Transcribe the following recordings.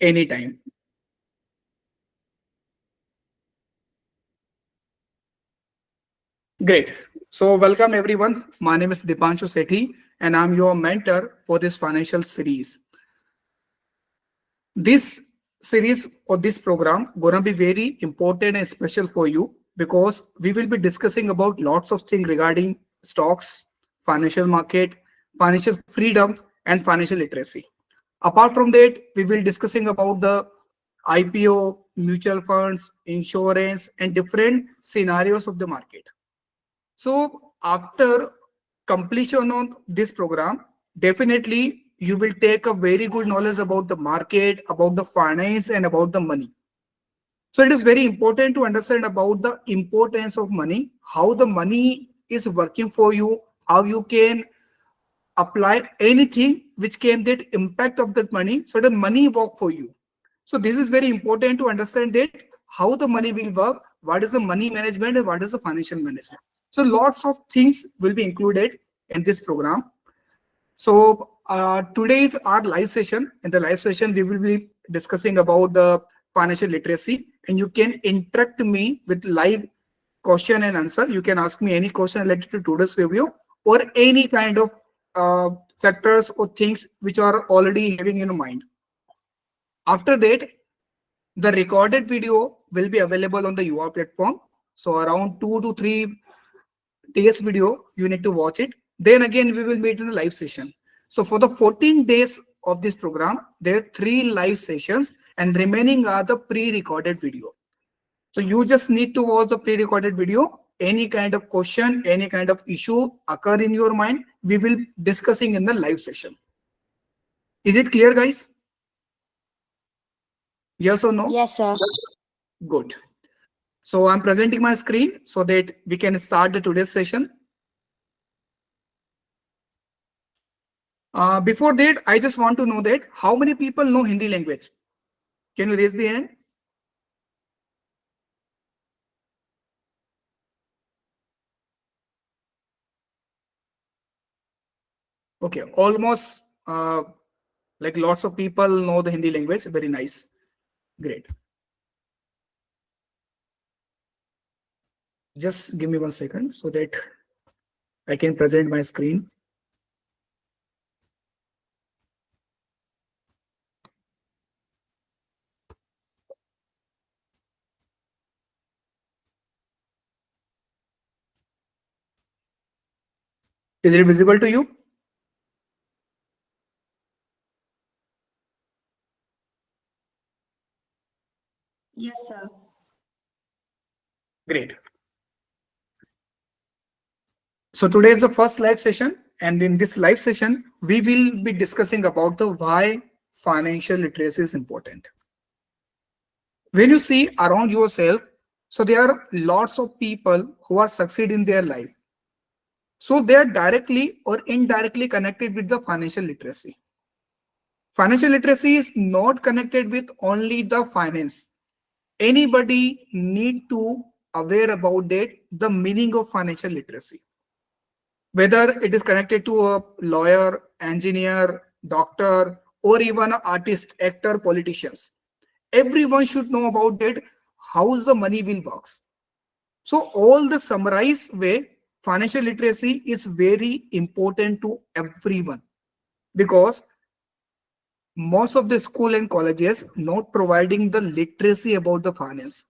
anytime. Great. So welcome everyone. My name is Dipanshu Sethi and I'm your mentor for this financial series. This series or this program gonna be very important and special for you because we will be discussing about lots of things regarding stocks, financial market, financial freedom, and financial literacy. Apart from that, we will discussing about the IPO, mutual funds, insurance, and different scenarios of the market. So after completion of this program, definitely you will take a very good knowledge about the market, about the finance, and about the money. So it is very important to understand about the importance of money, how the money is working for you, how you can apply anything which can get impact of that money so the money work for you. So this is very important to understand that how the money will work, what is the money management and what is the financial management. So lots of things will be included in this program. So today is our live session. In the live session we will be discussing about the financial literacy, and you can interact me with live question and answer. You can ask me any question related to today's video or any kind of factors or things which are already having in mind. After that, the recorded video will be available on the UR platform. So around 2 to 3 days video, you need to watch it. Then again, we will meet in the live session. So for the 14 days of this program, there are 3 live sessions and remaining are the pre-recorded video. So you just need to watch the pre-recorded video. Any kind of question, any kind of issue occur in your mind, we will discussing in the live session. Is it clear, guys? Yes or no? Yes, sir. Good. So I'm presenting my screen so that we can start the today's session. Before that, I just want to know that how many people know Hindi language? Can you raise the hand? Okay, almost like lots of people know the Hindi language. Very nice. Great. Just give me 1 second so that I can present my screen. Is it visible to you? Yes, sir. Great. So today is the first live session, and in this live session, we will be discussing about the why financial literacy is important. When you see around yourself, so there are lots of people who are succeed in their life. So they are directly or indirectly connected with the financial literacy. Financial literacy is not connected with only the finance. Anybody need to aware about that, the meaning of financial literacy. Whether it is connected to a lawyer, engineer, doctor, or even an artist, actor, politicians. Everyone should know about that, how the money will works. So all the summarized way, financial literacy is very important to everyone because most of the school and colleges not providing the literacy about the finance.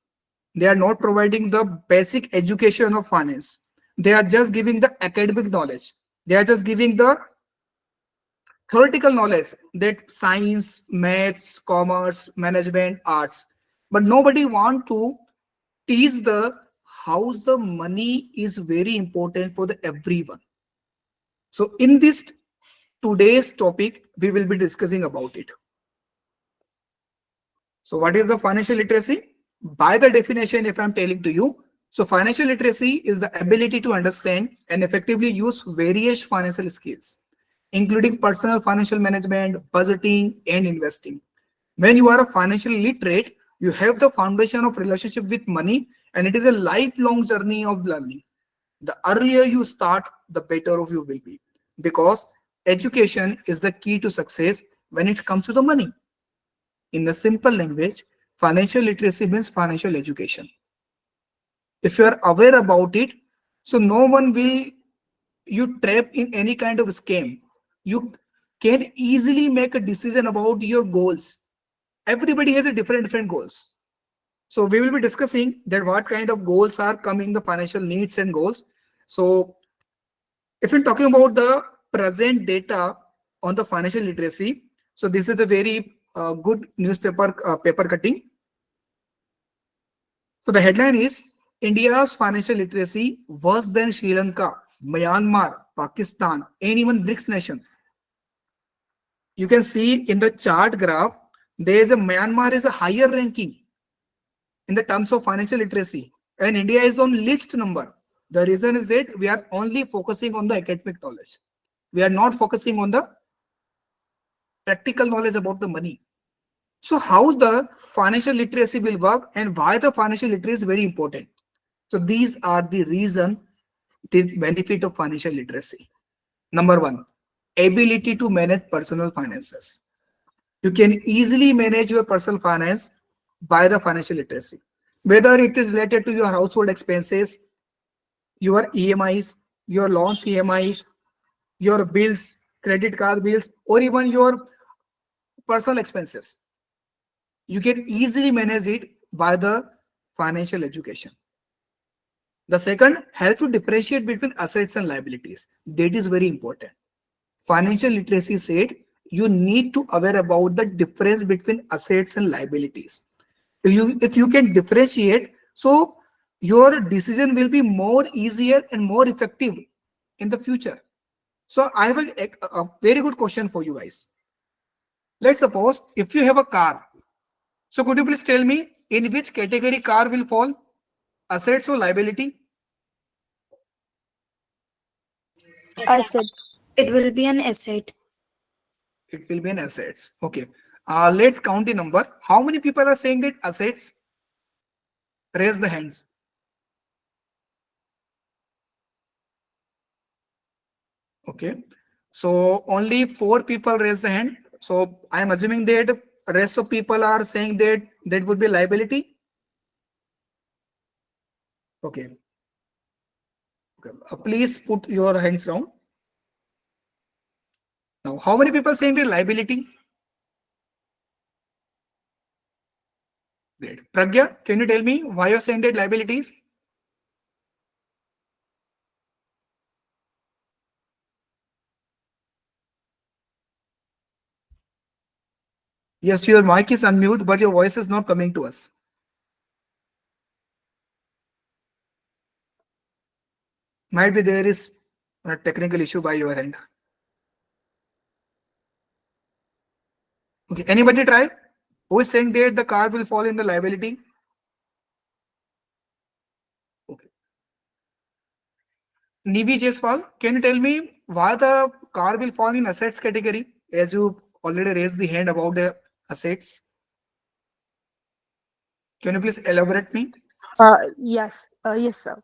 They are not providing the basic education of finance. They are just giving the academic knowledge. They are just giving the theoretical knowledge that science, maths, commerce, management, arts. But nobody want to teach the how the money is very important for the everyone. So in this today's topic, we will be discussing about it. So what is the financial literacy? By the definition, if I'm telling to you, so financial literacy is the ability to understand and effectively use various financial skills, including personal financial management, budgeting, and investing. When you are a financially literate, you have the foundation of relationship with money, and it is a lifelong journey of learning. The earlier you start, the better off you will be, because education is the key to success when it comes to the money. In the simple language, financial literacy means financial education. If you are aware about it, so no one will you trap in any kind of scam. You can easily make a decision about your goals. Everybody has a different goals. So we will be discussing that what kind of goals are coming the financial needs and goals. So if you're talking about the present data on the financial literacy, so this is a very good newspaper paper cutting. So the headline is India's financial literacy worse than Sri Lanka, Myanmar, Pakistan, and even BRICS nation. You can see in the chart graph, there is a Myanmar is a higher ranking in the terms of financial literacy, and India is on least number. The reason is that we are only focusing on the academic knowledge. We are not focusing on the practical knowledge about the money. So how the financial literacy will work and why the financial literacy is very important. So these are the reason, the benefit of financial literacy. Number one, ability to manage personal finances. You can easily manage your personal finance by the financial literacy. Whether it is related to your household expenses, your EMIs, your loans EMIs, your bills, credit card bills, or even your personal expenses. You can easily manage it by the financial education. The second, help to differentiate between assets and liabilities. That is very important. Financial literacy said you need to aware about the difference between assets and liabilities. If you can differentiate, so your decision will be more easier and more effective in the future. So I have a very good question for you guys. Let's suppose if you have a car, so could you please tell me in which category car will fall? Assets or liability? Asset. It will be an asset. It will be an assets. Okay. Let's count the number. How many people are saying that assets? Raise the hands. Okay. So only 4 people raise the hand. So I am assuming that rest of people are saying that that would be liability. Okay. Okay. Please put your hands down. Now, how many people saying that liability? Great. Pragya, can you tell me why you're saying that liabilities? Yes, your mic is unmute, but your voice is not coming to us. Might be there is a technical issue by your end. Okay, anybody try? Who is saying that the car will fall in the liability? Okay. Nivi Jaiswal, can you tell me why the car will fall in assets category? As you already raised the hand about the assets. Can you please elaborate me? Yes. Yes, sir.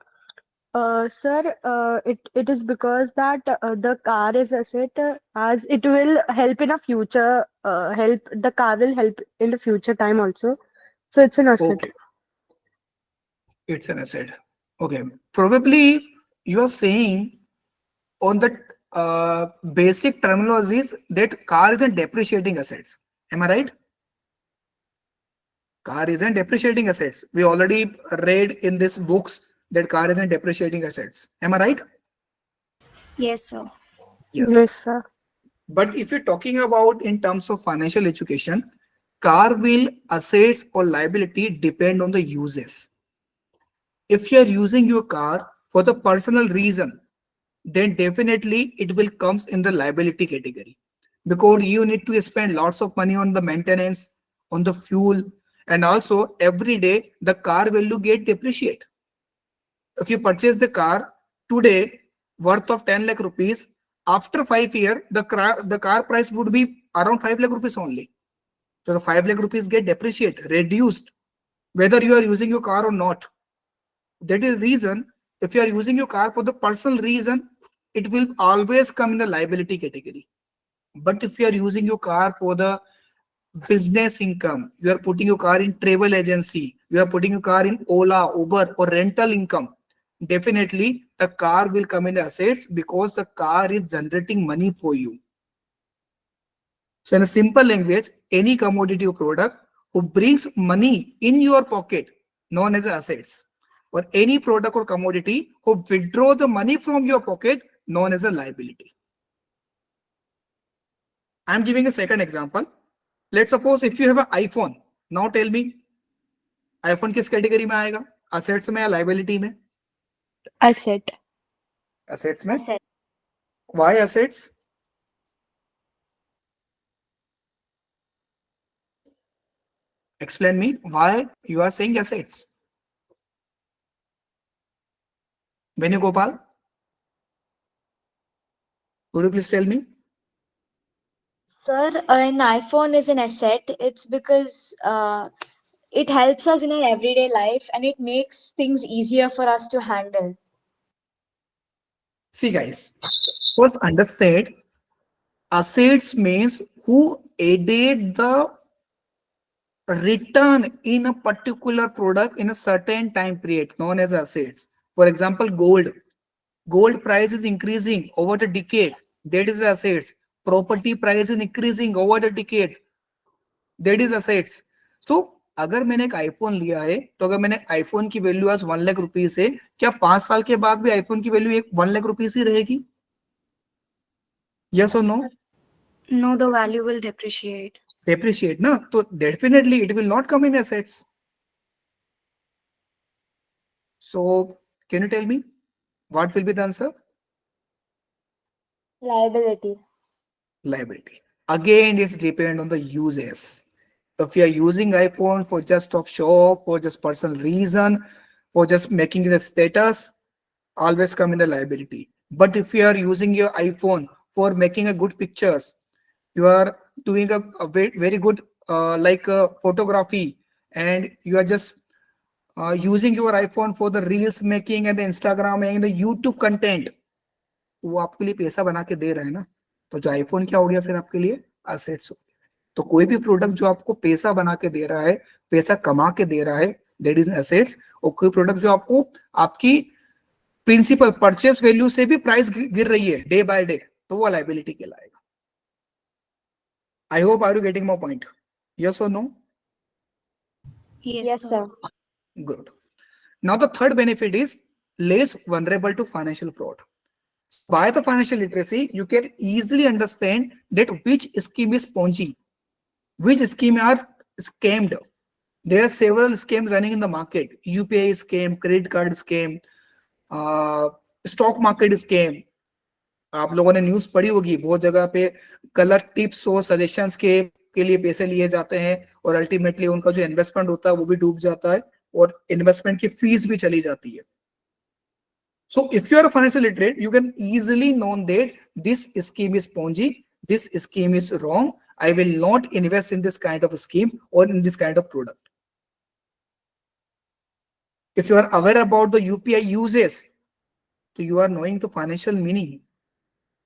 Sir, it is because that the car is asset, as it will help in a future. Help the car will help in the future time also. So it's an asset. Okay, it's an asset. Okay, probably you are saying on the basic terminologies that car isn't depreciating assets. Am I right? Car isn't depreciating assets. We already read in these books that car isn't depreciating assets. Am I right? Yes, sir. Yes. Yes, sir. But if you're talking about in terms of financial education, car will assets or liability depend on the uses. If you are using your car for the personal reason, then definitely it will comes in the liability category because you need to spend lots of money on the maintenance, on the fuel, and also every day the car value get depreciate. If you purchase the car today worth of 10 lakh rupees, after 5 years the car price would be around 5 lakh rupees only. So the 5 lakh rupees get depreciate, reduced, whether you are using your car or not. That is reason, if you are using your car for the personal reason, it will always come in the liability category. But if you are using your car for the business income, you are putting your car in travel agency, you are putting your car in Ola, Uber, or rental income, definitely the car will come in assets because the car is generating money for you. So in a simple language, any commodity or product who brings money in your pocket, known as assets, or any product or commodity who withdraw the money from your pocket, known as a liability. I'm giving a second example. Let's suppose if you have an iPhone. Now tell me, iPhone किस category में आएगा? Assets में या liability में? Asset. Assets में. Asset. Why assets? Explain me why you are saying assets. Venugopal, could you please tell me? Sir, an iPhone is an asset. It's because it helps us in our everyday life and it makes things easier for us to handle. See guys, first understand assets means who aided the return in a particular product in a certain time period, known as assets. For example, gold. Gold price is increasing over the decade. That is assets. Property price is increasing over the decade. That is assets. So अगर मैंने एक iPhone लिया है तो अगर मैंने iPhone की value आज 1 लाख रुपीज है, क्या 5 साल के बाद भी आईफोन की वैल्यू 1 लाख रुपीज ही रहेगी? यस और no? No, the value will depreciate. Depreciate ना, तो definitely it will not come in assets. So can you tell me what will be the answer? Liability. Liability. Again, it's depend on the uses. If you are using iPhone for just of show off, for just personal reason, for just making it a status, always come in the liability. But if you are using your iPhone for making a good pictures, you are doing a very good photography, and you are just using your iPhone for the reels making and the Instagram and the YouTube content, वो आपके लिए पैसा बना के दे रहा है ना, तो जो आईफोन क्या हो गया फिर आपके लिए? असेट्स हो गया. तो कोई भी प्रोडक्ट जो आपको पैसा बना के दे रहा है, पैसा कमा के दे रहा है, दैट इज एसेट्स. और कोई प्रोडक्ट जो आपको आपकी प्रिंसिपल परचेस वैल्यू से भी प्राइस गिर रही है डे बाय डे, तो वो लायबिलिटी कहलाएगा. I hope are you getting my point? Yes और no? Yes, sir. Good. Now the third benefit is less vulnerable to financial fraud. By the financial literacy, you can easily understand that which scheme is Ponzi, which scheme are scammed. There are several scams running in the market: UPI scam, credit card scam, stock market scam. आप लोगों ने news पढ़ी होगी, बहुत जगह पे गलत tips और सजेशंस के लिए पैसे लिए जाते हैं और अल्टीमेटली उनका जो इन्वेस्टमेंट होता है वो भी डूब जाता है और इन्वेस्टमेंट की फीस भी चली जाती है. So if you are a financial literate, you can easily know that this scheme is Ponzi, this scheme is wrong. I will not invest in this kind of scheme or in this kind of product. If you are aware about the UPI uses, so you are knowing the financial meaning.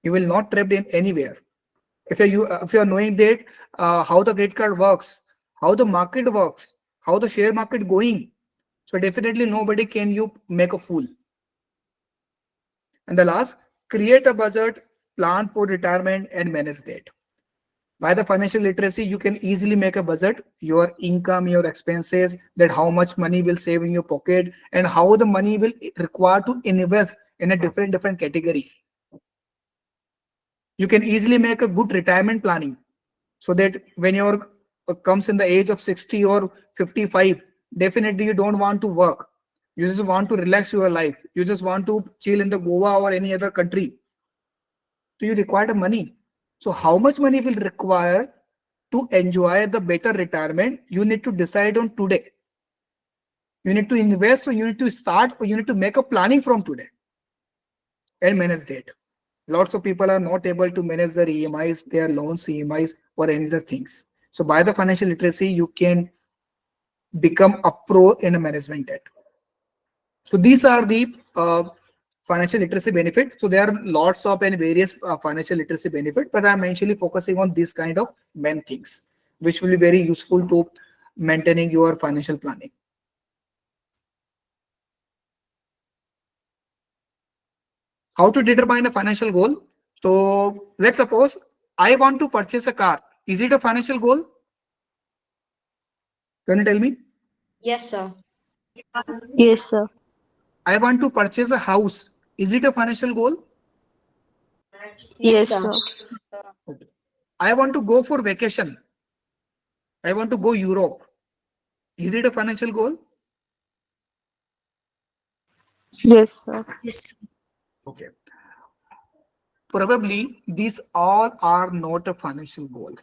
You will not trapped in anywhere. If you are knowing that how the credit card works, how the market works, how the share market going, so definitely nobody can you make a fool. And the last, create a budget, plan for retirement, and manage debt. By the financial literacy, you can easily make a budget, your income, your expenses, that how much money will save in your pocket, and how the money will require to invest in a different category. You can easily make a good retirement planning, so that when your comes in the age of 60 or 55, definitely you don't want to work. You just want to relax your life. You just want to chill in the Goa or any other country. So you require the money. So how much money will require to enjoy the better retirement? You need to decide on today. You need to invest, or you need to start, or you need to make a planning from today and manage that. Lots of people are not able to manage their EMIs, their loans, EMIs, or any other things. So by the financial literacy, you can become a pro in a management debt. So these are the financial literacy benefit. So there are lots of and various financial literacy benefit, but I'm actually focusing on this kind of main things. which will be very useful to maintaining your financial planning. How to determine a financial goal? So let's suppose I want to purchase a car. Is it a financial goal? Can you tell me? Yes, sir. Yes, sir. I want to purchase a house. Is it a financial goal? Yes, Yes, sir. sir. Okay. I want to go for vacation. I want to go Europe. Is it a financial goal? Yes, sir. Yes. Okay. Probably these all are not a financial goal.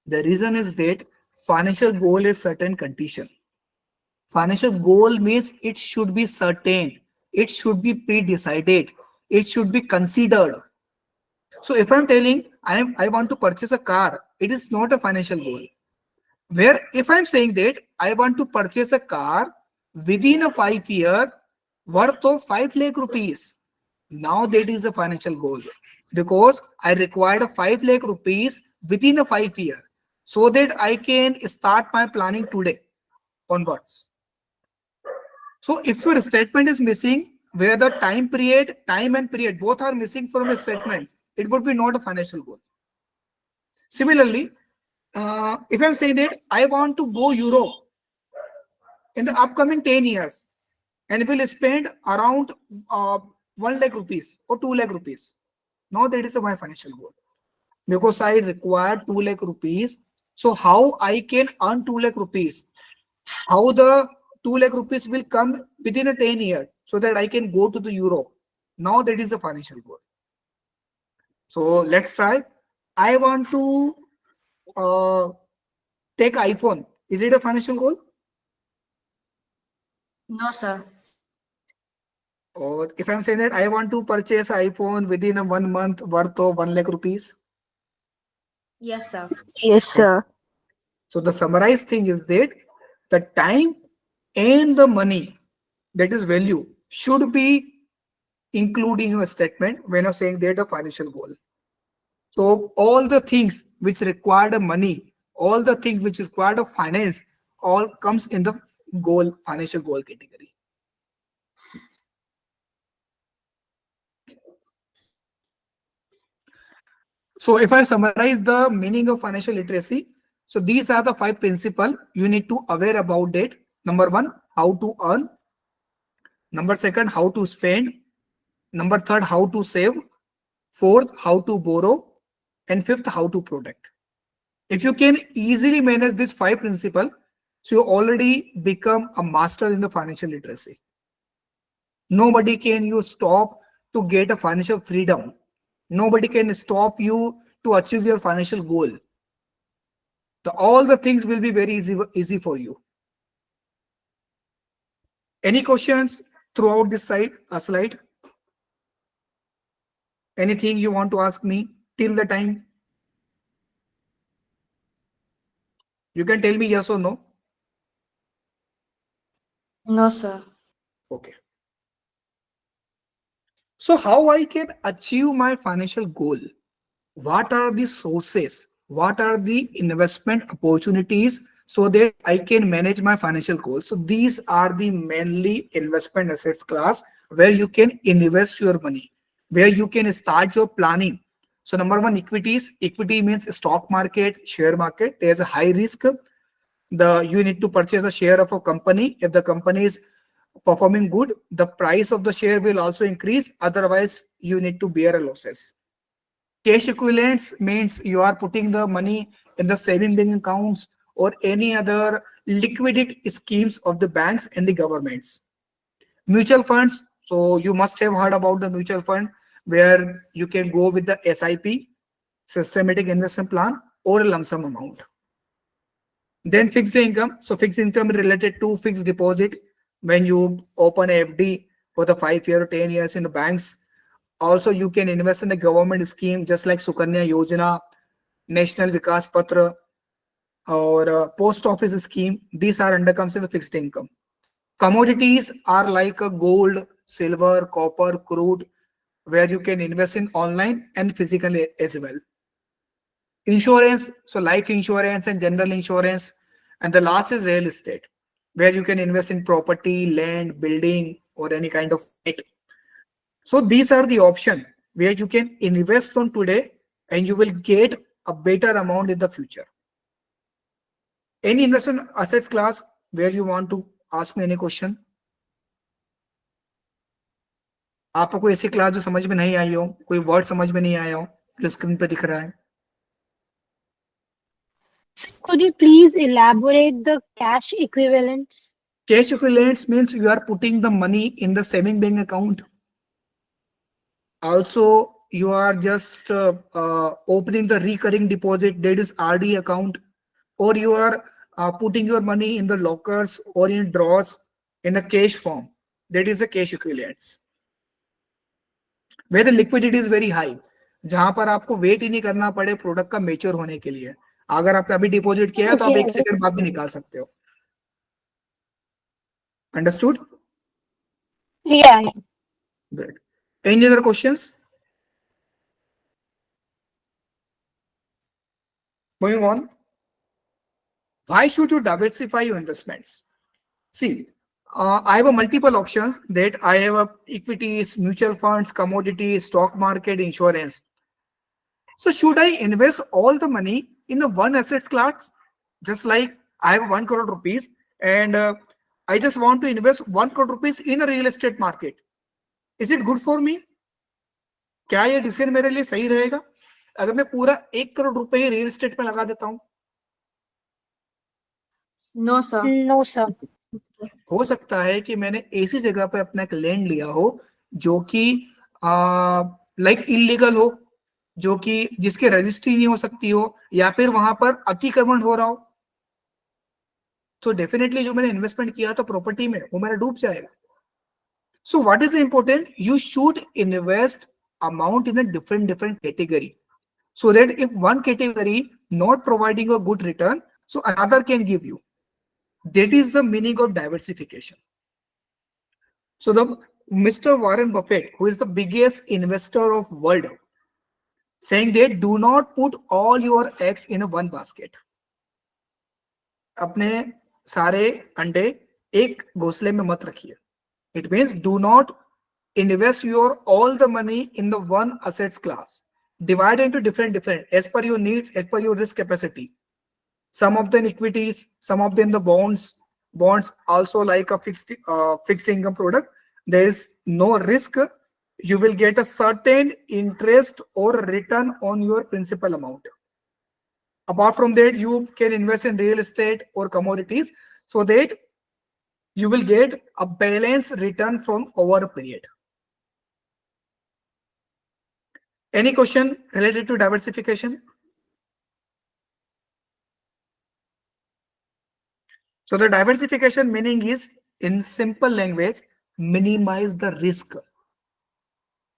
The reason is that financial goal is certain condition. Financial goal means it should be certain. It should be pre-decided. It should be considered. So if I'm telling I want to purchase a car, it is not a financial goal. Where if I'm saying that I want to purchase a car within a 5 year worth of 5 lakh rupees, now that is a financial goal because I required a 5 lakh rupees within a 5 year so that I can start my planning today onwards. So if your statement is missing, where the time and period both are missing from a statement, it would be not a financial goal. Similarly, if I'm saying that I want to go Europe in the upcoming 10 years and will spend around 1 lakh rupees or 2 lakh rupees, now that is my financial goal because I require 2 lakh rupees. So how I can earn 2 lakh rupees? How the 2 lakh rupees will come within a 10 year so that I can go to the Europe. Now that is a financial goal. So let's try. I want to uh, take iPhone. Is it a financial goal? No, sir. Or if I'm saying that I want to purchase iPhone within a 1 month worth of 1 lakh rupees. Yes, sir. Yes, sir. So the summarized thing is that the time and the money, that is value, should be included in your statement when you're saying that a financial goal. So all the things which require the money, all the things which require the finance, all comes in the goal, financial goal category. So if I summarize the meaning of financial literacy, so these are the 5 principles you need to aware about it. Number one, how to earn. Number second, how to spend. Number third, how to save. Fourth, how to borrow. And fifth, how to protect. If you can easily manage these 5 principles, so you already become a master in the financial literacy. Nobody can you stop to get a financial freedom. Nobody can stop you to achieve your financial goal. All the things will be very easy for you. Any questions throughout this slide? Anything you want to ask me till the time? You can tell me yes or no. No, sir. Okay. So how I can achieve my financial goal? What are the sources? What are the investment opportunities so that I can manage my financial goals? So these are the mainly investment assets class where you can invest your money, where you can start your planning. So number one, equities. Equity means stock market, share market. There's a high risk. You need to purchase a share of a company. If the company is performing good, the price of the share will also increase. Otherwise, you need to bear losses. Cash equivalents means you are putting the money in the saving bank accounts or any other liquidity schemes of the banks and the governments. Mutual funds. So you must have heard about the mutual fund where you can go with the SIP, systematic investment plan, or a lump sum amount. Then fixed income. So fixed income related to fixed deposit when you open a FD for the 5 year or 10 years in the banks. Also, you can invest in the government scheme just like Sukanya Yojana, National Vikas Patra, or post office scheme. These are under comes in the fixed income. Commodities are like a gold, silver, copper, crude, where you can invest in online and physically as well. Insurance, so life insurance and general insurance. And the last is real estate, where you can invest in property, land, building, or any kind of asset. So these are the options where you can invest on today and you will get a better amount in the future. Any investment assets class where you want to ask me any question? आपको कोई ऐसी class जो समझ में नहीं आई हो, कोई word समझ में नहीं आया हो, जो स्क्रीन पे दिख रहा है? Could you please elaborate the cash equivalents? Cash equivalents means you are putting the money in the saving bank account. Also, you are just opening the recurring deposit, that is RD account, or you are putting your money in the lockers or in drawers in a cash form. That is a cash equivalents. Where the liquidity is very high, जहां पर आपको wait ही नहीं करना पड़े product का mature होने के लिए. अगर आपने अभी डिपॉजिट किया है तो आप एक सेकंड बाद भी निकाल सकते हो. Understood? Yeah. Good. Any other questions? Moving on. Why should you diversify your investments? See, I have a multiple options that I have equities, mutual funds, commodities, stock market, insurance. So should I invest all the money in the one asset class? Just like I have 1 crore rupees and I just want to invest 1 crore rupees in a real estate market. Is it good for me? क्या ये decision मेरे लिए सही रहेगा अगर मैं पूरा 1 करोड़ रुपए ही रियल एस्टेट में लगा देता हूं? No, sir. No, sir. हो सकता है कि मैंने ऐसी जगह पे अपना एक लैंड लिया हो जो कि लाइक इलीगल हो, जो कि जिसके रजिस्ट्री नहीं हो सकती हो, या फिर वहां पर अतिक्रमण हो रहा हो. तो डेफिनेटली जो मैंने इन्वेस्टमेंट किया था प्रॉपर्टी में वो मेरा डूब जाएगा. So what is important? You should invest amount in a different category, so that if one category not providing a good return, so another can give you. That is the meaning of diversification. So the Mr. Warren Buffett, who is the biggest investor of world, saying that do not put all your eggs in a one basket. अपने सारे अंडे एक घोंसले में मत रखिए. It means do not invest your all the money in the one assets class. Divide into different as per your needs, as per your risk capacity. Some of them equities, some of them the bonds. Bonds also like a fixed income product. There is no risk. You will get a certain interest or return on your principal amount. Apart from that, you can invest in real estate or commodities so that you will get a balanced return from over a period. Any question related to diversification? So the diversification meaning is, in simple language, minimize the risk,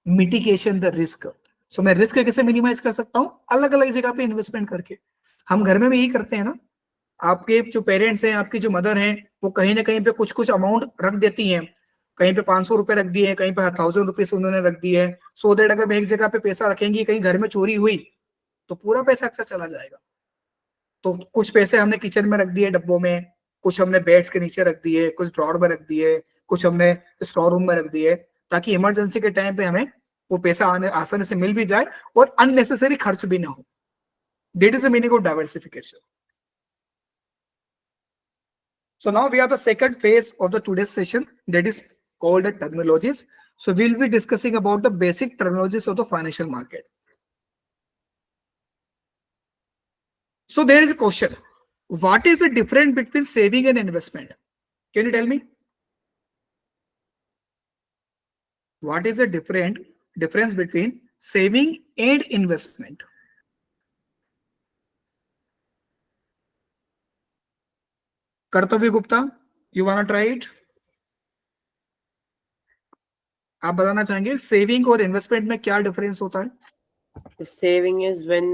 mitigation the risk. So मैं risk कैसे minimise कर सकता हूँ? अलग अलग जगह पे investment करके. हम घर में भी यही करते हैं ना. आपके जो पेरेंट्स हैं, आपकी जो मदर हैं, वो कहीं ना कहीं पे कुछ कुछ अमाउंट रख देती हैं. कहीं पे 500 रुपए रख दिए, कहीं पे 1000 रुपीज उन्होंने रख दिए, सो दैट अगर एक जगह पे पैसा रखेंगी, कहीं घर में चोरी हुई तो पूरा पैसा अक्सर चला जाएगा. तो कुछ पैसे हमने किचन में रख दिए डब्बों में, कुछ हमने बेड्स के नीचे रख दिए, कुछ ड्रॉर में रख दिए, कुछ हमने स्टोर रूम में रख दिए, ताकि इमरजेंसी के टाइम पे हमें वो पैसा आसानी से मिल भी जाए और अननेसेसरी खर्च भी ना हो. That is the meaning of diversification. So now we are the second phase of the today's session, that is called the terminologies. So we'll be discussing about the basic terminologies of the financial market. So there is a question. What is the difference between saving and investment? Can you tell me? What is the difference between saving and investment? कर्तव्य Gupta, you wanna try it? आप बताना चाहेंगे saving और investment में क्या difference होता है? Saving is when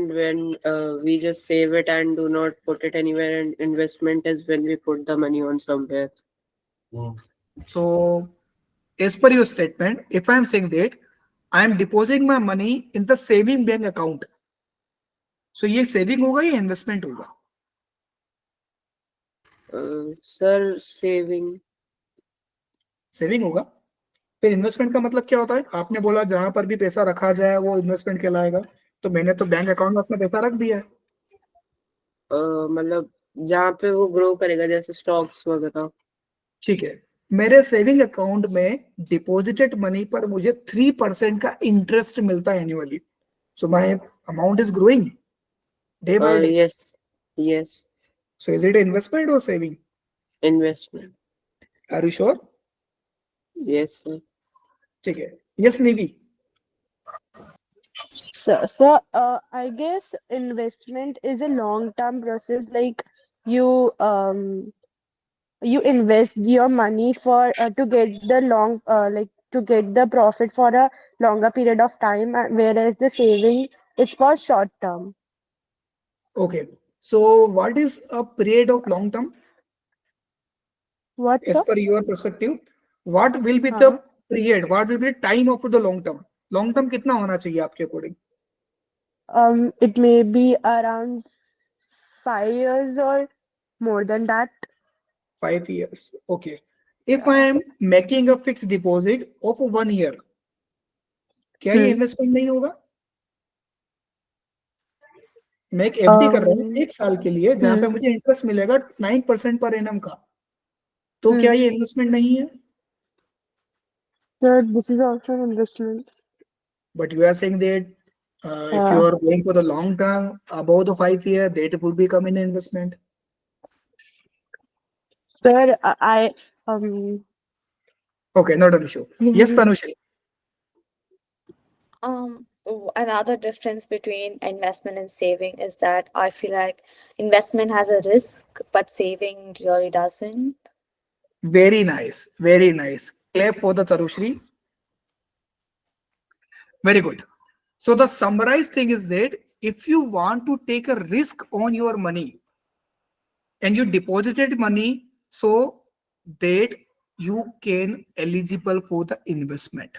we just save it and do not put it anywhere, and investment is when we put the money on somewhere. So as per your statement, if I am saying that I am depositing my money in the saving bank account, सो ये saving होगा या investment होगा? Sir saving. Saving होगा। फिर investment का मतलब क्या होता है? आपने बोला जहां पर भी पैसा रखा जाए वो इन्वेस्टमेंट कहलाएगा, तो मैंने तो बैंक अकाउंट में अपना पैसा रख दिया है। मतलब जहाँ पे वो ग्रो करेगा, जैसे स्टॉक्स वगैरह। ठीक है, मेरे सेविंग अकाउंट में डिपॉजिटेड मनी पर मुझे 3% का इंटरेस्ट मिलता है annually, so my amount is growing day by day. Yes yes. So is it investment और saving? Investment. Are you sure? Yes sir. ठीक है, yes Nivi? I guess investment is a long-term process. Like you you invest your money for to get the to get the profit for a longer period of time, whereas the saving is for short term. Okay, so what is a period of long term What, as sir? per your perspective? What will be Huh? the period, what will be the time of the long term? Long term कितना होना चाहिए आपके according? It may be around 5 years or more than that. 5 years. Okay. If I am making a fixed deposit of 1 year, क्या ये Hmm. Investment नहीं होगा? मैं एक एफडी कर रहा हूँ Um, 1 साल के लिए, जहां पे hmm. मुझे इंटरेस्ट मिलेगा 9% पर एनम का, तो क्या Hmm. ये इन्वेस्टमेंट नहीं है? So this is also an investment. But you are saying that if you Uh, are going for the long term above the 5 year, that will become an investment. Sir, I Okay, not an issue. Yes, Tanushri. Another difference between investment and saving is that I feel like investment has a risk, but saving really doesn't. Very nice, very nice. Clap for the Tanushri. Very good. So the summarized thing is that if you want to take a risk on your money and you deposited money, so that you can eligible for the investment.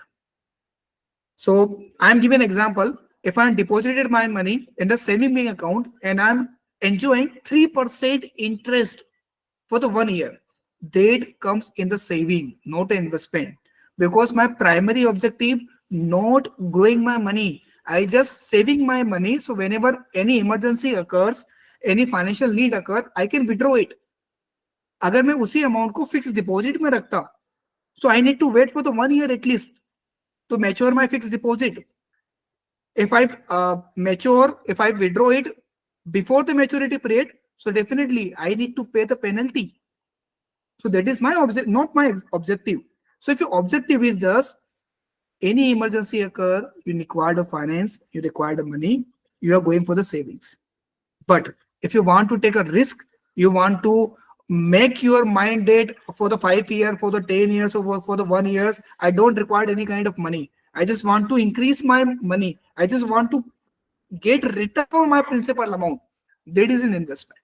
So I'm giving an example. If I'm deposited my money in the saving bank account and I'm enjoying 3% interest for the 1 year, that comes in the saving, not investment. Because my primary objective not growing my money. I just saving my money. So whenever any emergency occurs, any financial need occur, I can withdraw it. अगर मैं उसी amount को fix deposit में रखता, so I need to wait for the 1 year at least to mature my fixed deposit. If I withdraw it before the maturity period, so definitely I need to pay the penalty. So that is my object, not my objective. So if your objective is just any emergency occur, you require the finance, you require the money, you are going for the savings. But if you want to take a risk, you want to make your mind date for the 5 year, for the 10 years, or for the 1 years, I don't require any kind of money. I just want to increase my money. I just want to get return on my principal amount. That is an investment.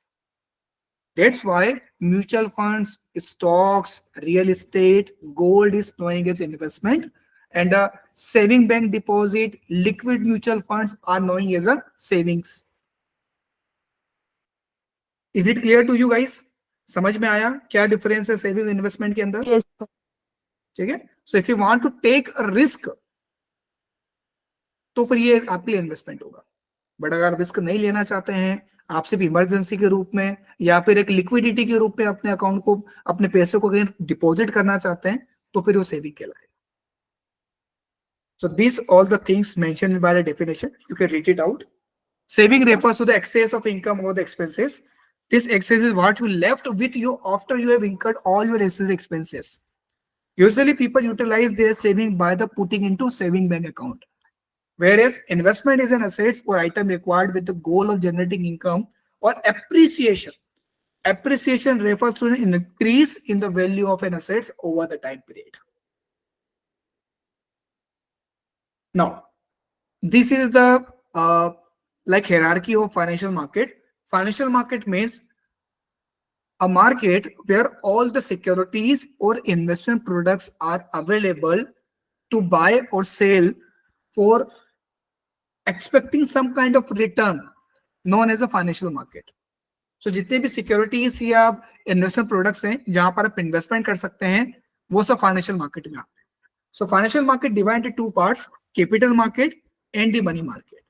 That's why mutual funds, stocks, real estate, gold is knowing as investment, and saving bank deposit, liquid mutual funds are knowing as a savings. Is it clear to you guys? समझ में आया क्या difference है saving investment के अंदर? yes, sir. ठीक है, so if you want to take a risk, तो फिर ये आपके लिए इन्वेस्टमेंट होगा. बट अगर रिस्क नहीं लेना चाहते हैं, आप सिर्फ इमरजेंसी के रूप में या फिर एक लिक्विडिटी के रूप में अपने अकाउंट को, अपने पैसे को कहीं डिपॉजिट करना चाहते हैं, तो फिर वो सेविंग कहलाएगा. So these all the things mentioned by the definition, you can read it out. Saving refers to the excess of income or the expenses. This excess is what you left with you after you have incurred all your necessary expenses. Usually people utilize their saving by the putting into saving bank account. Whereas investment is an asset or item required with the goal of generating income or appreciation. Appreciation refers to an increase in the value of an asset over the time period. Now, this is the like hierarchy of financial market. Financial market means a market where all the securities or investment products are available to buy or sell for expecting some kind of return known as a financial market. So जितने भी securities या investment products हैं जहां पर आप investment कर सकते हैं वो सब फाइनेंशियल मार्केट में आते हैं. So financial market divided into two parts: capital market and the money market.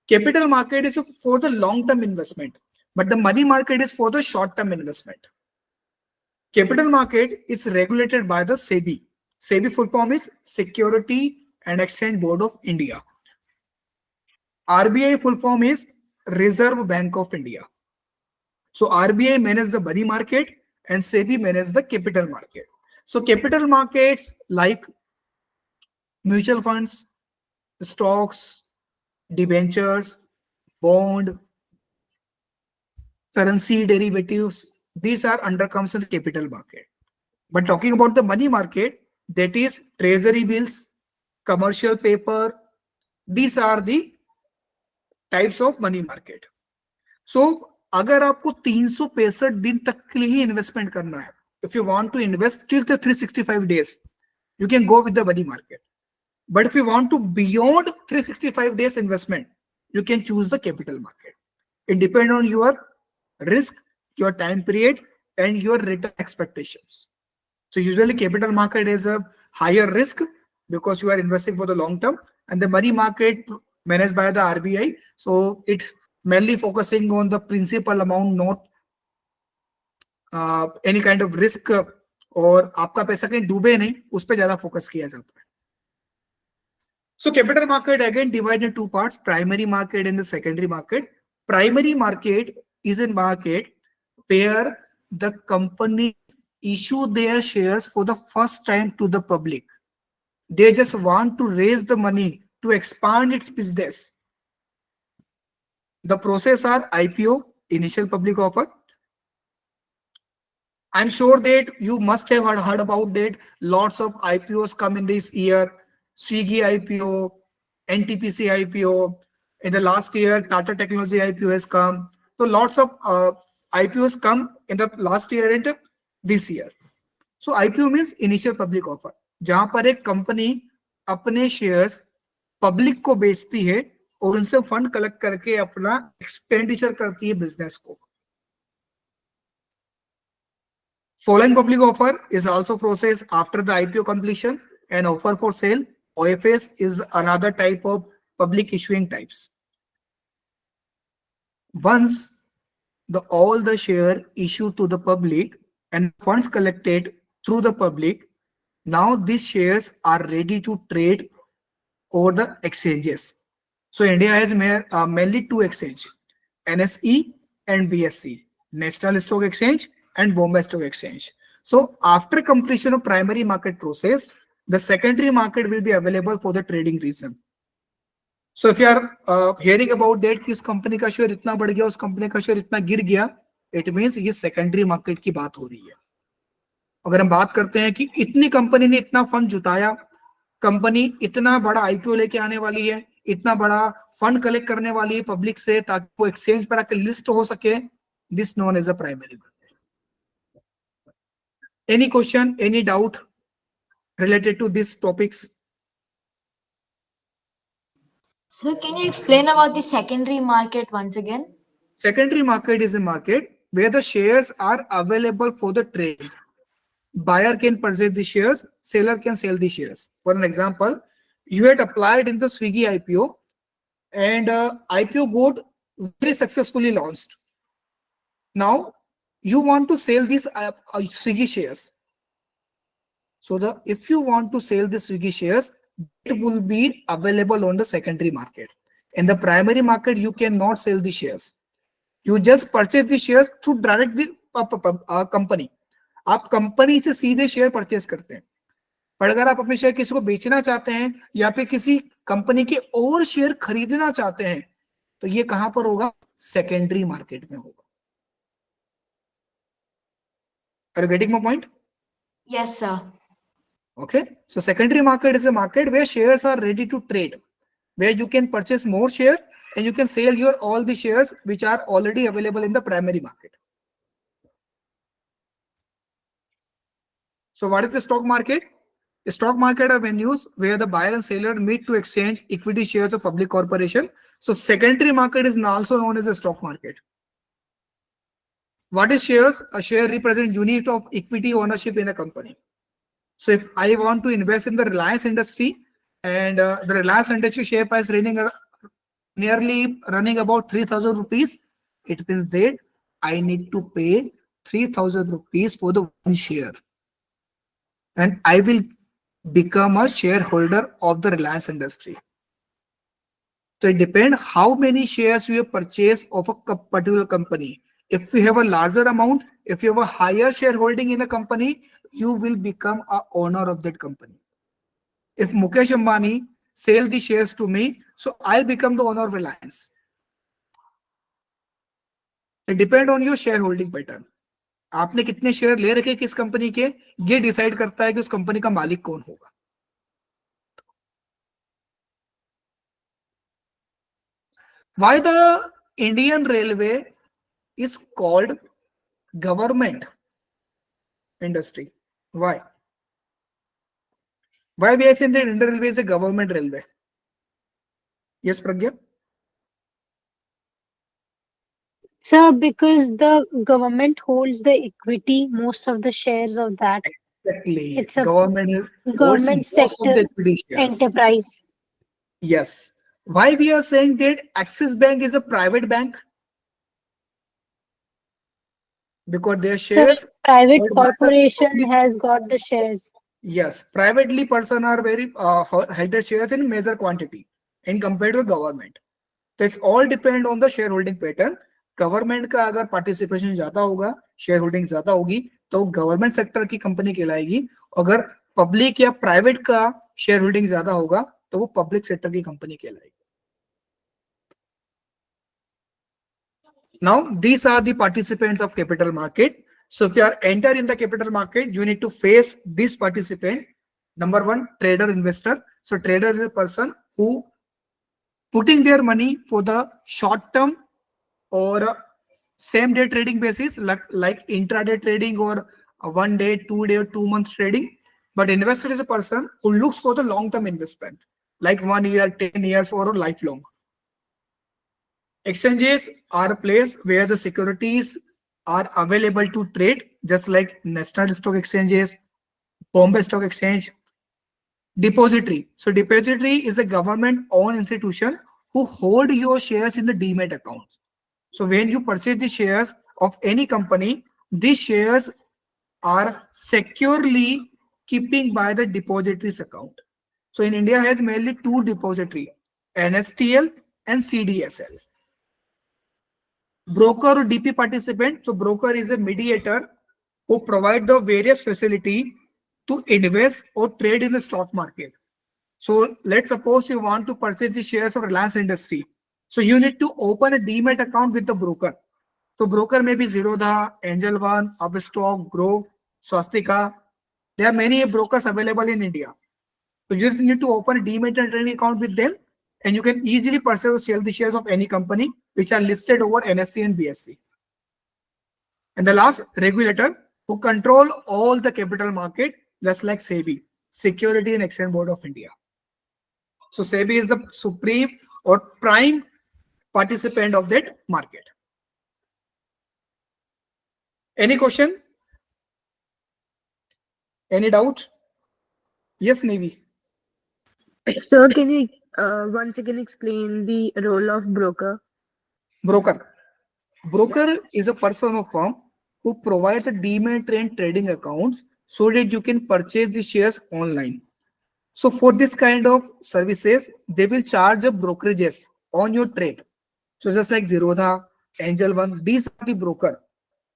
Capital market is for the long-term investment, but the money market is for the short-term investment. Capital market is regulated by the SEBI. SEBI full form is Security and Exchange Board of India. RBI full form is Reserve Bank of India. So RBI manages the money market and SEBI manages the capital market. So capital markets like mutual funds, stocks, debentures, bond, currency derivatives, these are under comes in the capital market. But talking about the money market, that is treasury bills, commercial paper, these are the types of money market. So अगर आपको 365 दिन तक के लिए ही investment करना है, if you want to invest till the 365 days, you can go with the money market. But if you want to beyond 365 days investment, you can choose the capital market. It depends on your risk, your time period, and your return expectations. So usually capital market is a higher risk because you are investing for the long term, and the money market managed by the RBI. So it's mainly focusing on the principal amount, not any kind of risk, और आपका पैसा कहीं डूबे नहीं, उस पर ज्यादा focus किया जाता है. So capital market again divided in two parts: primary market and the secondary market. Primary market is a market where the company issue their shares for the first time to the public. They just want to raise the money to expand its business. The process are IPO, initial public offer. I'm sure that you must have heard about that. Lots of IPOs come in this year. Swiggy IPO, NTPC IPO. In the last year, Tata Technology IPO has come. So lots of IPOs come in the last year and this year. So IPO means initial public offer, जहां पर एक company अपने shares public को बेचती है और उनसे fund collect करके अपना एक्सपेंडिचर करती है बिजनेस को. Following public offer is also processed after the IPO completion, and offer for sale, OFS, is another type of public issuing types. Once all the share issued to the public and funds collected through the public, now these shares are ready to trade over the exchanges. So India has mainly two exchanges, NSE and BSE, National Stock Exchange and Bombay Stock Exchange. So after completion of primary market process, the secondary market will be available for the trading reason. So if you are hearing about that कि उस company का share इतना बढ़ गया, उस company का share इतना गिर गया, it means ये सेकेंडरी मार्केट की बात हो रही है. अगर हम बात करते हैं कि इतनी कंपनी ने इतना फंड जुटाया, कंपनी इतना बड़ा आईपीओ लेके आने वाली है, इतना बड़ा फंड कलेक्ट करने वाली है पब्लिक से ताकि वो एक्सचेंज पर आकर लिस्ट हो सके, this known as a primary market. Any question, any doubt related to these topics? So can you explain about the secondary market once again? Secondary market is a market where the shares are available for the trade. Buyer can purchase the shares, seller can sell the shares. For an example, you had applied in the Swiggy IPO, and IPO got very successfully launched. Now you want to sell these Swiggy shares. So if you want to sell the Swiggy shares, it will be available on the secondary market. In the primary market, you cannot sell the shares. You just purchase the shares through direct the company. आप company से सीधे share purchase करते हैं. पर अगर आप अपने share किसी को बेचना चाहते हैं या फिर किसी कंपनी के और शेयर खरीदना चाहते हैं, तो ये कहां पर होगा? सेकेंडरी मार्केट में होगा. Are you getting my point? Yes, sir. Okay, so secondary market is a market where shares are ready to trade, where you can purchase more share and you can sell your all the shares which are already available in the primary market. So what is the stock market? Stock market are venues where the buyer and seller meet to exchange equity shares of public corporation. So secondary market is also known as a stock market. What is shares? A share represents unit of equity ownership in a company. So if I want to invest in the Reliance industry and the Reliance industry share price nearly running about 3,000 rupees, it means that I need to pay 3,000 rupees for the one share. And I will become a shareholder of the Reliance industry. So it depends how many shares you have purchased of a particular company. If you have a larger amount, if you have a higher shareholding in a company, you will become a owner of that company. If Mukesh Ambani sell the shares to me, so I'll become the owner of Reliance. It depends on your shareholding pattern. आपने कितने share ले रखे किस company के, ये decide करता है कि उस कंपनी का मालिक कौन होगा. Why the Indian Railway is called government industry? Why? Why we are saying that Indian Railway is a government railway? Yes, Pragya? Sir, because the government holds the equity, most of the shares of that. Exactly. It's a Government holds government most of sector the equity shares. enterprise. Yes. Why we are saying that Axis Bank is a private bank? Because their Sir, shares private held by the corporation public. has got the shares. Yes, privately person are very held their shares in major quantity in compared to government. So it's all depend on the shareholding pattern. Government का अगर participation ज्यादा होगा, share holding ज्यादा होगी, तो government sector की company कहलाएगी. अगर पब्लिक या प्राइवेट का शेयर होल्डिंग ज्यादा होगा, तो वो पब्लिक सेक्टर की कंपनी कहलाएगी. Now these are the participants of capital market. So if you are enter in the capital market, you need to face this participant. Number one, trader investor. So trader is a person who putting their money for the short term or same day trading basis, like intraday trading or 1 day, 2 day, or 2 month trading. But investor is a person who looks for the long term investment, like 1 year, 10 years, or a lifelong. Exchanges are a place where the securities are available to trade, just like National Stock Exchanges, Bombay Stock Exchange. Depository. So depository is a government-owned institution who hold your shares in the demat account. So when you purchase the shares of any company, these shares are securely keeping by the depositories account. So in India has mainly two depository, NSTL and CDSL. Broker or DP participant. So broker is a mediator who provide the various facility to invest or trade in the stock market. So let's suppose you want to purchase the shares of Reliance Industry. So you need to open a demat account with the broker. So broker may be Zerodha, Angel One, Upstock, Grow, Swastika. There are many brokers available in India. So you just need to open a demat and trading account with them, and you can easily purchase or sell the shares of any company which are listed over NSE and BSE. And the last, regulator, who control all the capital market, just like SEBI, Security and Exchange Board of India. So SEBI is the supreme or prime participant of that market. Any question? Any doubt? Yes, Navy. Sir, can you once again explain the role of broker? Broker. Broker is a person or firm who provides a demat and trading accounts so that you can purchase the shares online. So for this kind of services, they will charge a brokerages on your trade. So just like Zerodha, Angel One, these are the broker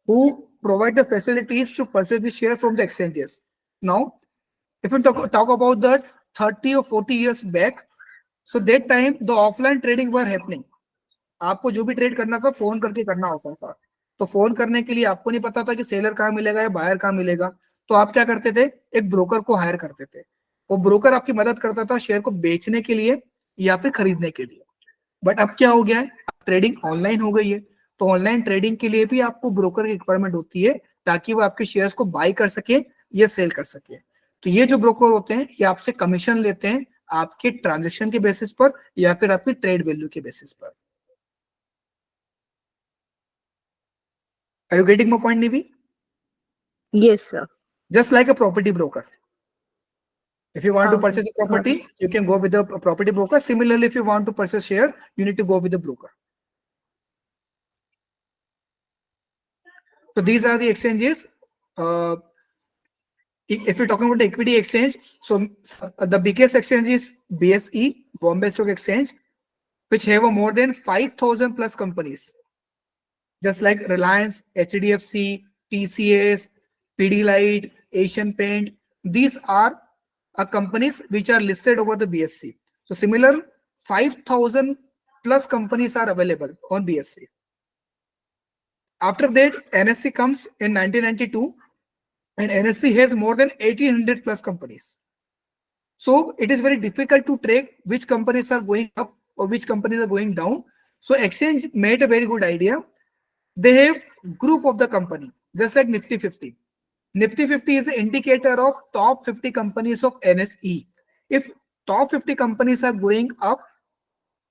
who provide the facilities to purchase the share from the exchanges. Now, if we talk about that 30 or 40 years back, so that time the offline trading were happening. आपको जो भी trade करना था phone करके करना होता था. तो फोन करने के लिए आपको नहीं पता था कि सेलर कहाँ मिलेगा या बायर कहाँ मिलेगा. तो आप क्या करते थे, एक ब्रोकर को हायर करते थे. वो ब्रोकर आपकी मदद करता था शेयर को बेचने के लिए या फिर खरीदने के लिए. बट अब क्या हो गया है, ट्रेडिंग ऑनलाइन हो गई है. तो ऑनलाइन ट्रेडिंग के लिए भी आपको ब्रोकर की रिक्वायरमेंट होती है ताकि वो आपके शेयर्स को बाय कर सके या सेल कर सके. तो तो ये जो ब्रोकर होते हैं ये आपसे कमीशन लेते हैं आपके ट्रांजेक्शन के बेसिस पर या फिर आपकी ट्रेड वैल्यू के बेसिस पर। Are you getting my point, Nivi? Yes, sir. Just like a property broker. If you want to Okay, purchase a got it. property, you can go with the property broker. Similarly, if you want to purchase share, you need to go with the broker. So these are the exchanges. If you're talking about the equity exchange, so the biggest exchange is BSE, Bombay Stock Exchange, which have a more than 5,000 plus companies, just like Reliance, HDFC, TCS, Pidilite, Asian Paint. These are companies which are listed over the BSE. So similar 5,000 plus companies are available on BSE. After that, NSE comes in 1992, and NSE has more than 1,800 plus companies. So it is very difficult to track which companies are going up or which companies are going down. So exchange made a very good idea. They have group of the company, just like Nifty 50. Nifty 50 is an indicator of top 50 companies of NSE. If top 50 companies are going up,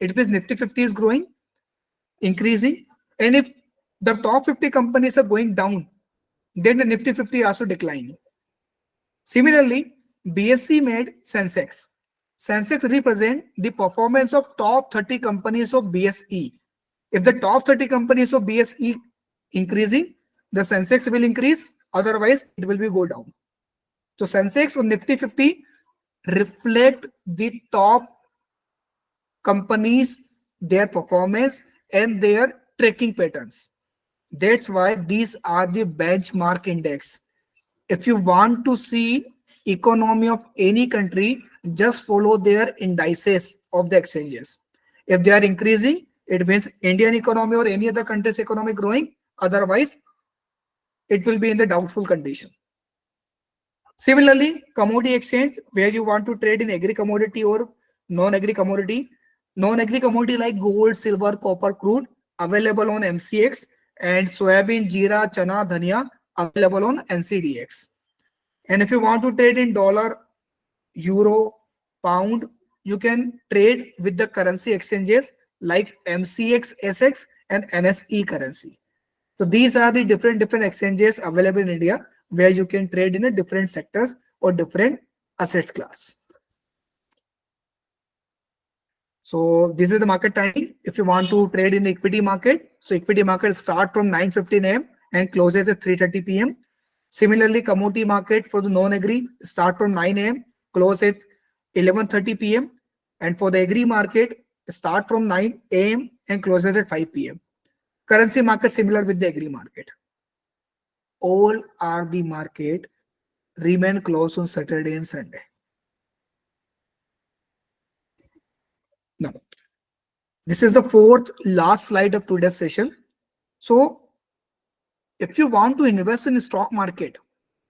it means Nifty 50 is growing, increasing. And if the top 50 companies are going down, then the Nifty 50 also decline. Similarly, BSE made Sensex. Sensex represent the performance of top 30 companies of BSE. If the top 30 companies of BSE increasing, the Sensex will increase, otherwise it will be go down. So Sensex or Nifty 50 reflect the top companies, their performance and their tracking patterns. That's why these are the benchmark index. If you want to see economy of any country, just follow their indices of the exchanges. If they are increasing, it means Indian economy or any other country's economy growing. Otherwise, it will be in the doubtful condition. Similarly, commodity exchange, where you want to trade in agri commodity or non-agri commodity. Non-agri commodity like gold, silver, copper, crude, available on MCX, and soybean, jeera, chana, dhania, available on NCDX. And if you want to trade in dollar, euro, pound, you can trade with the currency exchanges like MCX, SX, and NSE currency. So these are the different exchanges available in India where you can trade in a different sectors or different assets class. So this is the market timing. If you want to trade in the equity market, so equity market start from 9:15 a.m. and closes at 3:30 p.m. Similarly, commodity market for the non-agri start from 9 a.m. close at 11:30 p.m. And for the agri market start from 9 a.m. and closes at 5 p.m. Currency market similar with the agri market. All are the market remain closed on Saturday and Sunday. Now, this is the fourth last slide of today's session. So, if you want to invest in stock market,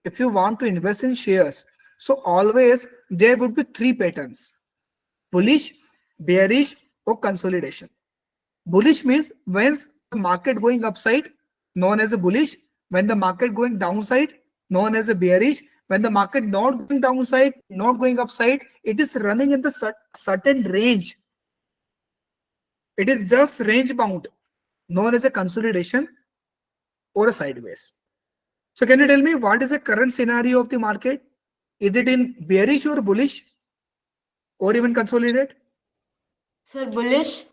if you want to invest in shares, so always there would be three patterns: bullish, bearish, or consolidation. Bullish means when the market going upside, known as a bullish. When the market going downside, known as a bearish. When the market not going downside, not going upside, it is running in the certain range. It is just range bound, known as a consolidation or a sideways. So can you tell me what is the current scenario of the market? Is it in bearish or bullish or even consolidate? Sir, bullish.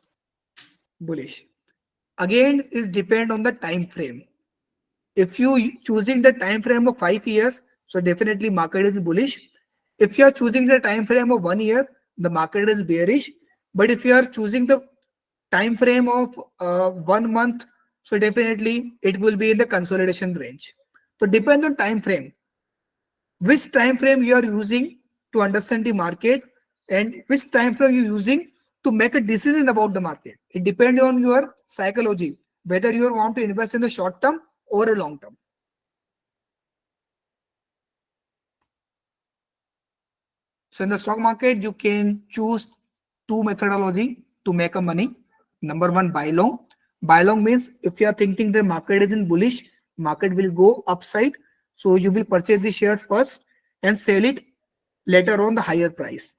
Bullish. Again, is depend on the time frame. If you choosing the time frame of 5 years, so definitely market is bullish. If you are choosing the time frame of 1 year, the market is bearish. But if you are choosing the time frame of 1 month, so definitely it will be in the consolidation range. So depend on time frame. Which time frame you are using to understand the market and which time frame you are using to make a decision about the market. It depends on your psychology, whether you want to invest in the short term or a long term. So in the stock market, you can choose two methodology to make a money. Number one, buy long. Buy long means if you are thinking the market is in bullish, market will go upside. So you will purchase the share first and sell it later on the higher price.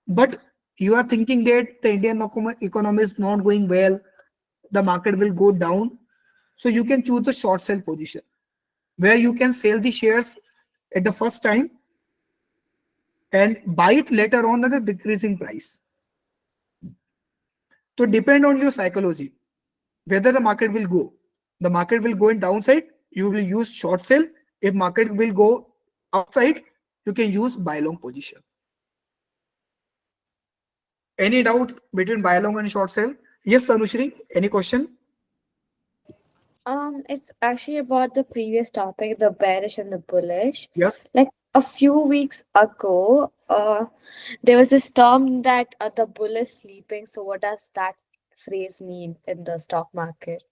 But you are thinking that the Indian economy is not going well, the market will go down. So you can choose the short sell position where you can sell the shares at the first time and buy it later on at a decreasing price. So depend on your psychology whether the market will go. The market will go in downside, you will use short sell. If market will go upside, you can use buy long position. Any doubt between buy long and short sell? Yes, Tanushri, any question? It's actually about the previous topic, the bearish and the bullish. Yes. Like a few weeks ago, there was this term that the bull is sleeping. So what does that phrase mean in the stock market?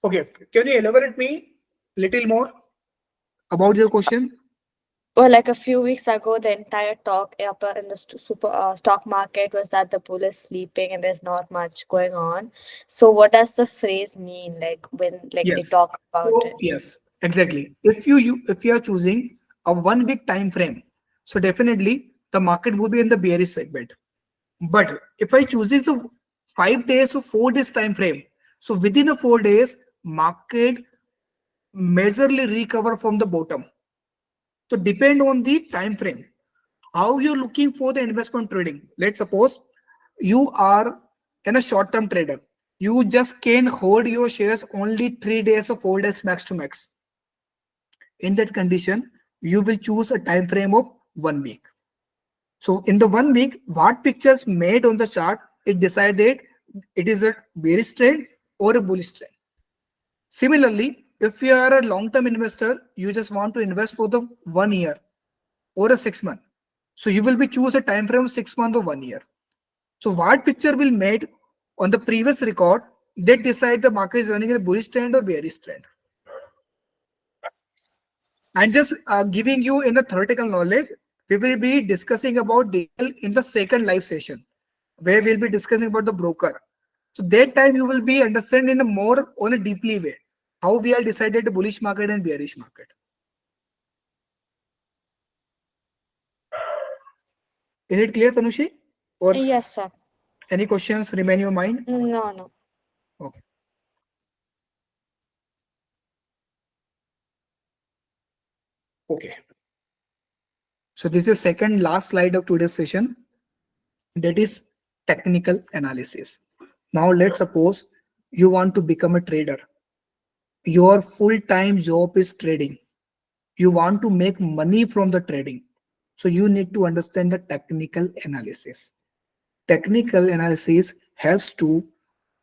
Okay. Can you elaborate me little more about your question? Well, like a few weeks ago, the entire talk up in the stock market was that the bull is sleeping and there's not much going on. So what does the phrase mean, like when like they Yes. talk about So it? yes, exactly. If you are choosing a 1 week time frame, so definitely the market will be in the bearish segment. But if I choosing the 5 days or 4 days time frame, so within a 4 days, market majorly recover from the bottom. So depend on the time frame. How you're looking for the investment trading. Let's suppose you are in a short-term trader. You just can hold your shares only 3 days or 4 days max to max. In that condition, you will choose a time frame of 1 week. So in the 1 week, what pictures made on the chart, it decided it is a bearish trend or a bullish trend. Similarly, if you are a long-term investor, you just want to invest for the 1 year or a 6 month. So you will be choose a time frame of 6 months or 1 year. So what picture will made on the previous record that decide the market is running a bullish trend or bearish trend. I'm just giving you in a theoretical knowledge. We will be discussing about detail in the second live session, where we'll be discussing about the broker. So that time you will be understanding in a more on a deeply way how we are decided the bullish market and bearish market. Is it clear, Tanushi? Or Yes, sir. any questions remain in your mind? No, no. Okay. Okay. So this is second last slide of today's session. That is technical analysis. Now let's suppose you want to become a trader. Your full-time job is trading. You want to make money from the trading. So you need to understand the technical analysis. Technical analysis helps to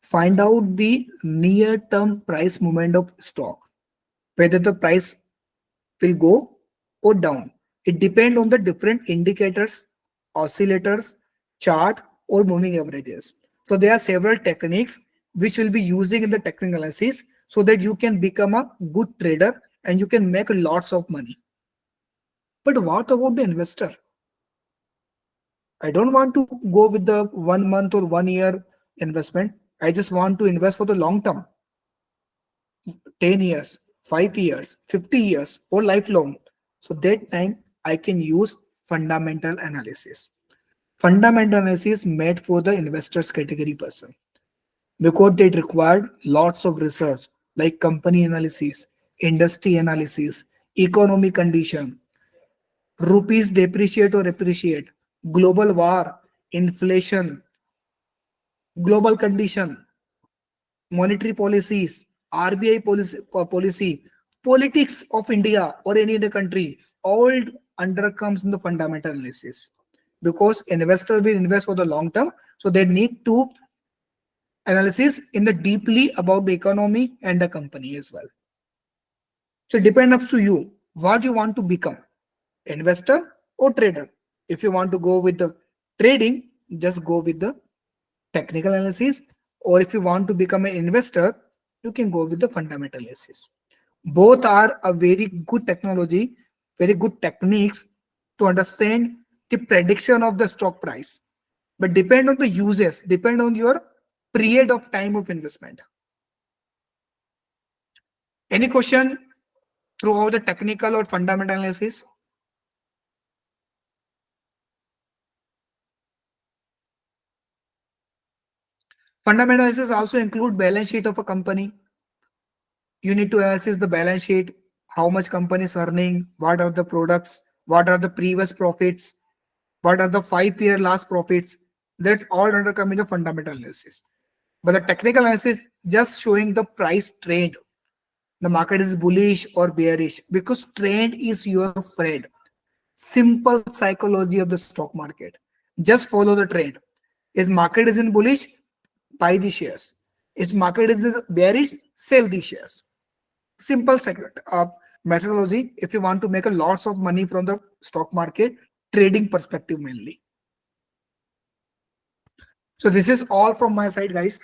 find out the near-term price movement of stock, whether the price will go or down. It depends on the different indicators, oscillators, chart, or moving averages. So there are several techniques which will be using in the technical analysis so that you can become a good trader and you can make lots of money. But what about the investor? I don't want to go with the 1 month or 1 year investment. I just want to invest for the long term, 10 years, 5 years, 50 years, or lifelong. So that time I can use fundamental analysis. Fundamental analysis made for the investors category person because they required lots of research like company analysis, industry analysis, economic condition, rupees depreciate or appreciate, global war, inflation, global condition, monetary policies, RBI policy, politics of India or any other country, all undercomes in the fundamental analysis. Because investor will invest for the long term, so they need to analysis in the deeply about the economy and the company as well. So it depends up to you what you want to become, investor or trader. If you want to go with the trading, just go with the technical analysis, or if you want to become an investor, you can go with the fundamental analysis. Both are a very good technology, very good techniques to understand the prediction of the stock price, but depend on the uses, depend on your period of time of investment. Any question throughout the technical or fundamental analysis? Fundamental analysis also include balance sheet of a company. You need to analyze the balance sheet, how much company is earning, what are the products, what are the previous profits, what are the 5 year last profits. That's all under coming the fundamental analysis. But the technical analysis just showing the price trend. The market is bullish or bearish because trend is your friend. Simple psychology of the stock market. Just follow the trend. If market is in bullish, buy the shares. If market is bearish, sell the shares. Simple methodology if you want to make a lots of money from the stock market trading perspective mainly. So this is all from my side, guys.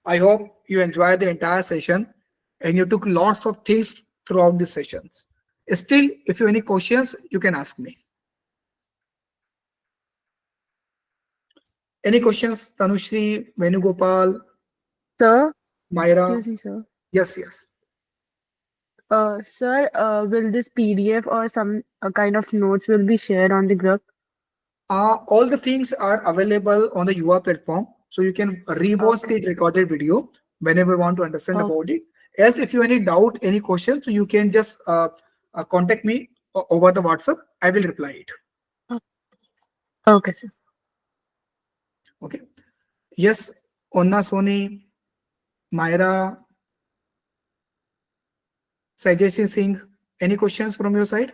I hope you enjoyed the entire session and you took lots of things throughout the sessions. Still, if you have any questions, you can ask me. Any questions, Tanushri, Venugopal, Sir, Myra? excuse me, sir. Yes, yes. Sir, will this PDF or some kind of notes will be shared on the group? All the things are available on the UR platform, so you can rewatch Okay. the recorded video whenever you want to understand Oh, about it. Else, if you have any doubt, any question, so you can just contact me over the WhatsApp. I will reply it. okay, sir. Okay. Yes, Onna Soni, Myra, Sajay Singh. Any questions from your side?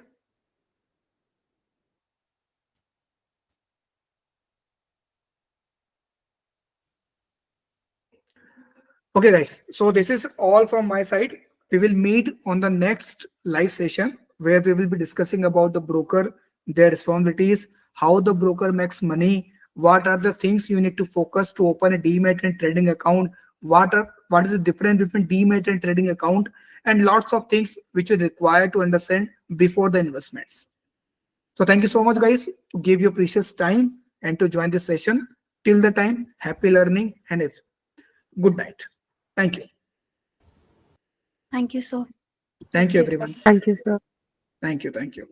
Okay, guys. So this is all from my side. We will meet on the next live session where we will be discussing about the broker, their responsibilities, how the broker makes money, what are the things you need to focus to open a demat and trading account, what is the difference between demat and trading account, and lots of things which are required to understand before the investments. So thank you so much, guys, to give your precious time and to join this session. Till the time, happy learning and good night. Thank you. Thank you, sir. Thank Thank you, you, sir. everyone. Thank you, sir. Thank you. Thank you.